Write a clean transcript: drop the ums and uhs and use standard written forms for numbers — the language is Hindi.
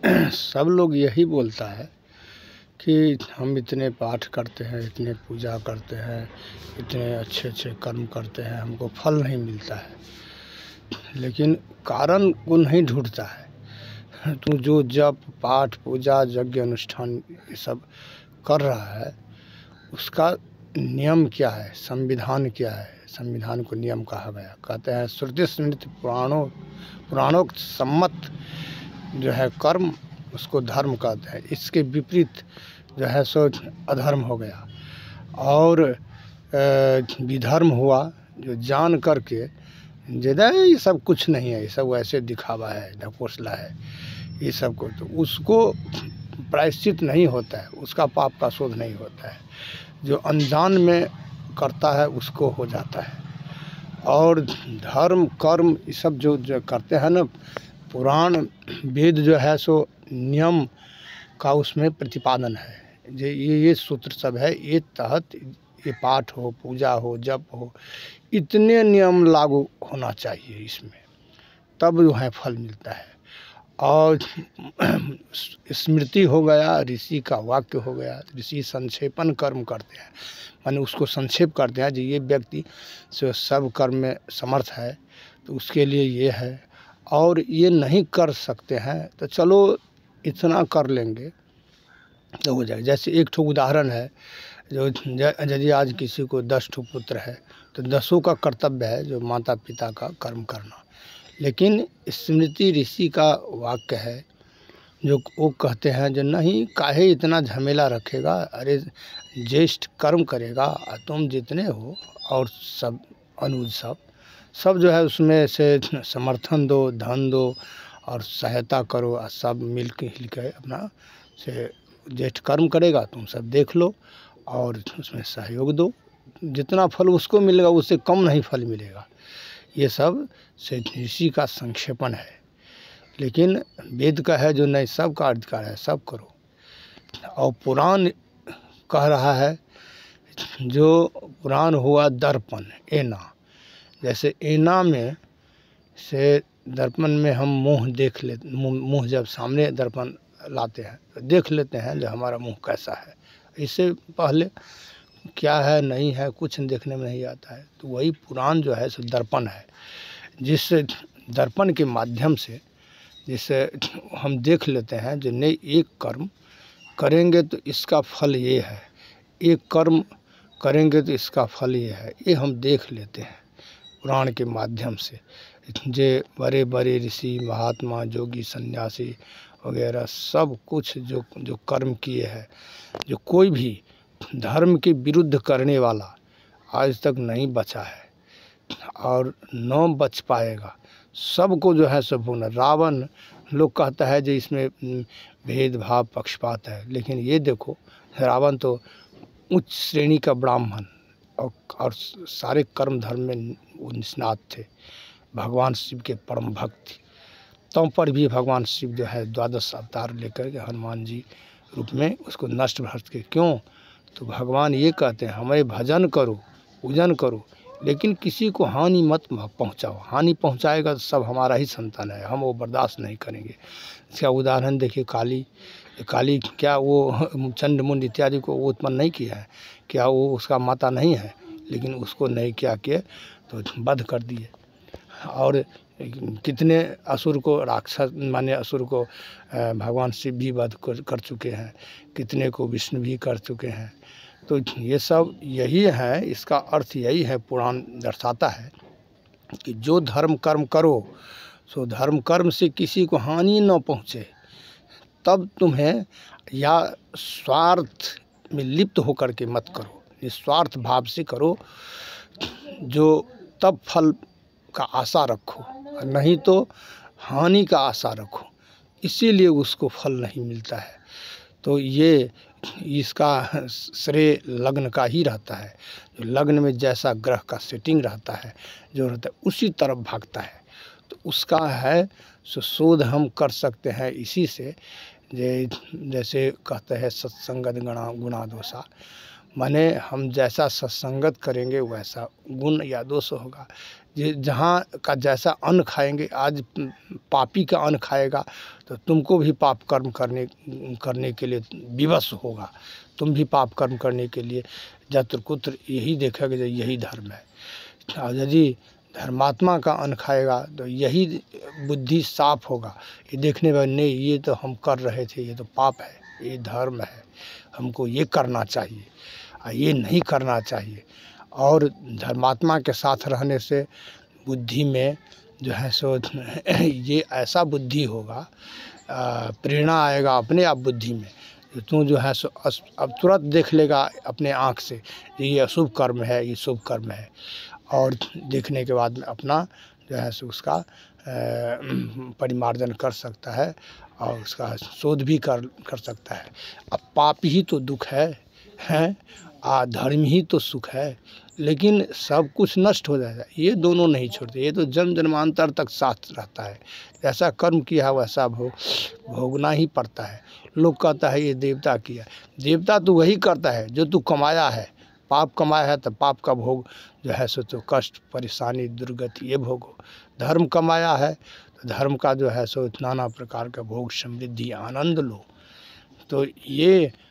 सब लोग यही बोलता है कि हम इतने पाठ करते हैं, इतने पूजा करते हैं, इतने अच्छे अच्छे कर्म करते हैं, हमको फल नहीं मिलता है। लेकिन कारण वो नहीं ढूंढता है। तो जो जप पाठ पूजा यज्ञ अनुष्ठान ये सब कर रहा है, उसका नियम क्या है, संविधान क्या है। संविधान को नियम कहा गया। कहते हैं श्रुति स्मृति पुराणोक्त सम्मत जो है कर्म, उसको धर्म कहते हैं। इसके विपरीत जो है सो अधर्म हो गया। और विधर्म हुआ जो जान करके ज़्यादा ये सब कुछ नहीं है, ये सब वैसे दिखावा है, ढकोसला है ये सब को, तो उसको प्रायश्चित नहीं होता है, उसका पाप का शोध नहीं होता है। जो अनजान में करता है उसको हो जाता है। और धर्म कर्म ये सब जो करते हैं ना, पुराण वेद जो है सो नियम का उसमें प्रतिपादन है। ये सूत्र सब है, ये तहत ये पाठ हो, पूजा हो, जप हो, इतने नियम लागू होना चाहिए इसमें, तब जो है फल मिलता है। और स्मृति हो गया, ऋषि का वाक्य हो गया। ऋषि संक्षेपण कर्म करते हैं, माने उसको संक्षेप करते हैं। जो ये व्यक्ति से सब कर्म में समर्थ है तो उसके लिए ये है, और ये नहीं कर सकते हैं तो चलो इतना कर लेंगे तो हो जाएगा। जैसे एक ठो उदाहरण है, जो यदि आज किसी को 10 ठो पुत्र है तो 10 का कर्तव्य है जो माता पिता का कर्म करना। लेकिन स्मृति ऋषि का वाक्य है जो वो कहते हैं जो नहीं, काहे इतना झमेला रखेगा, अरे ज्येष्ठ कर्म करेगा, तुम जितने हो और सब अनुज सब जो है उसमें से समर्थन दो, धन दो और सहायता करो, और सब मिल के अपना से ज्येष्ठ कर्म करेगा, तुम सब देख लो और उसमें सहयोग दो। जितना फल उसको मिलेगा उससे कम नहीं फल मिलेगा। ये सब से ऋषि का संक्षेपण है। लेकिन वेद का है जो नहीं, सबका अधिकार है, सब करो। और पुराण कह रहा है, जो पुराण हुआ दर्पण ऐना। जैसे ऐना में से दर्पण में हम मुंह देख लेते, मुंह जब सामने दर्पण लाते हैं तो देख लेते हैं जो हमारा मुंह कैसा है। इससे पहले क्या है नहीं है कुछ देखने में नहीं आता है। तो वही पुराण जो है सो दर्पण है, जिस दर्पण के माध्यम से जिससे हम देख लेते हैं जो नहीं, एक कर्म करेंगे तो इसका फल ये है, एक कर्म करेंगे तो इसका फल ये है, ये हम देख लेते हैं पुराण के माध्यम से। जे बड़े बड़े ऋषि महात्मा योगी सन्यासी वगैरह सब कुछ जो कर्म किए हैं, जो कोई भी धर्म के विरुद्ध करने वाला आज तक नहीं बचा है और न बच पाएगा। सबको जो है सब भुगतना। रावण लोग कहता है जो इसमें भेदभाव पक्षपात है, लेकिन ये देखो रावण तो उच्च श्रेणी का ब्राह्मण और सारे कर्म धर्म में वो निष्णात थे, भगवान शिव के परम भक्त। तब पर भी भगवान शिव जो है 12 अवतार लेकर के हनुमान जी रूप में उसको नष्ट भ्रष्ट के। क्यों? तो भगवान ये कहते हैं हमें भजन करो, पूजन करो, लेकिन किसी को हानि मत पहुंचाओ। हानि पहुंचाएगा तो सब हमारा ही संतान है, हम वो बर्दाश्त नहीं करेंगे। इसका उदाहरण देखिए, काली क्या वो चंड मुंड इत्यादि को वो उत्पन्न नहीं किया है? क्या वो उसका माता नहीं है? लेकिन उसको नहीं क्या किए तो वध कर दिए। और कितने असुर को राक्षस माने असुर को भगवान शिव भी वध कर चुके हैं, कितने को विष्णु भी कर चुके हैं। तो ये सब यही है, इसका अर्थ यही है, पुराण दर्शाता है कि जो धर्म कर्म करो सो धर्म कर्म से किसी को हानि न पहुँचे, तब तुम्हें या स्वार्थ में लिप्त होकर के मत करो, निस्वार्थ भाव से करो, जो तब फल का आशा रखो, नहीं तो हानि का आशा रखो, इसीलिए उसको फल नहीं मिलता है। तो ये इसका श्रेय लग्न का ही रहता है। जो लग्न में जैसा ग्रह का सेटिंग रहता है जो रहता है उसी तरफ भागता है। तो उसका है शोध हम कर सकते हैं इसी से। जैसे कहते हैं सत्संगत गुणा दोषा, माने हम जैसा सत्संगत करेंगे वैसा गुण या दोष होगा। ये जहाँ का जैसा अन्न खाएंगे, आज पापी का अन्न खाएगा तो तुमको भी पाप कर्म करने के लिए विवश होगा, तुम भी पाप कर्म करने के लिए जत्र कुत्र यही देखेगा, यही धर्म है। और यदि धर्मात्मा का अन्न खाएगा तो यही बुद्धि साफ होगा, ये देखने में नहीं ये तो हम कर रहे थे, ये तो पाप है, ये धर्म है, हमको ये करना चाहिए और ये नहीं करना चाहिए। और धर्मात्मा के साथ रहने से बुद्धि में जो है सो ये ऐसा बुद्धि होगा, प्रेरणा आएगा अपने आप बुद्धि में, तू जो है सो अब तुरंत देख लेगा अपने आँख से ये अशुभ कर्म है, ये शुभ कर्म है। और देखने के बाद में अपना जो है सो उसका परिमार्जन कर सकता है और उसका शोध भी कर सकता है। अब पाप ही तो दुख है धर्म ही तो सुख है, लेकिन सब कुछ नष्ट हो जाएगा, ये दोनों नहीं छोड़ते, ये तो जन्म जन्मांतर तक साथ रहता है। जैसा कर्म किया है वैसा भोगना ही पड़ता है। लोग कहता है ये देवता किया, देवता तो वही करता है जो तू कमाया है, पाप कमाया है तो पाप का भोग जो है सो तो कष्ट परेशानी दुर्गति ये भोगो। धर्म कमाया है तो धर्म का जो है सो नाना प्रकार का भोग समृद्धि आनंद लो। तो ये